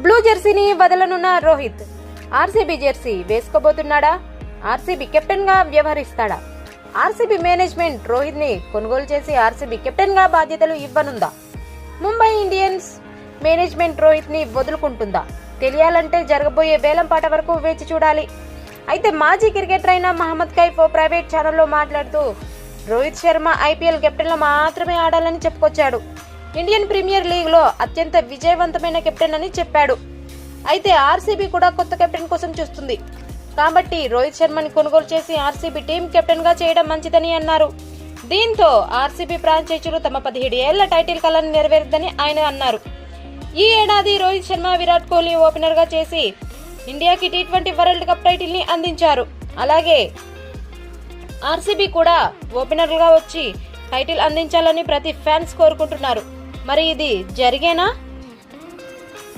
Blue జెర్సీని వదలనున్న Rohit RCB jersey వేసుకోబోతున్నాడా? ఆర్సీబీ కెప్టెన్ గా వ్యవహరిస్తాడా? ఆర్సీబీ మేనేజ్మెంట్ రోహిత్ ని కొనుగోలు చేసి ఆర్సీబీ కెప్టెన్ గా బాధ్యతలు ఇవ్వనుందా? ముంబై ఇండియన్స్ మేనేజ్మెంట్ రోహిత్ ని వదులుకుంటుందా? తెలియాలంటే జరగబోయే వేలంపాట వరకు వేచి చూడాలి. అయితే మాజీ క్రికెటర్ అయిన మహమ్మద్ కైఫ్ ఓ ప్రైవేట్ ఛానల్లో మాట్లాడుతూ రోహిత్ శర్మ ఐపీఎల్ కెప్టెన్ లో మాత్రమే ఆడాలని చెప్పుకొచ్చాడు. ఇండియన్ ప్రీమియర్ లీగ్ లో అత్యంత విజయవంతమైన కెప్టెన్ అని చెప్పాడు. అయితే ఆర్సీబీ కూడా కొత్త కెప్టెన్ కోసం చూస్తుంది. కాబట్టి రోహిత్ శర్మని కొనుగోలు చేసి ఆర్సీబీ టీం కెప్టెన్ గా చేయడం మంచిదని అన్నారు. దీంతో ఆర్సీబీ ఫ్రాంచైజీలు తమ 17 ఏళ్ల టైటిల్ కలను నెరవేరుద్దని ఆయన అన్నారు. ఈ ఏడాది రోహిత్ శర్మ విరాట్ కోహ్లీ ఓపెనర్ గా చేసి ఇండియాకి T20 వరల్డ్ కప్ టైటిల్ ని అందించారు. అలాగే ఆర్సీబీ కూడా ఓపెనర్ గా వచ్చి టైటిల్ అందించాలని ప్రతి ఫ్యాన్స్ కోరుకుంటున్నారు. మరి ఇది జరిగేనా?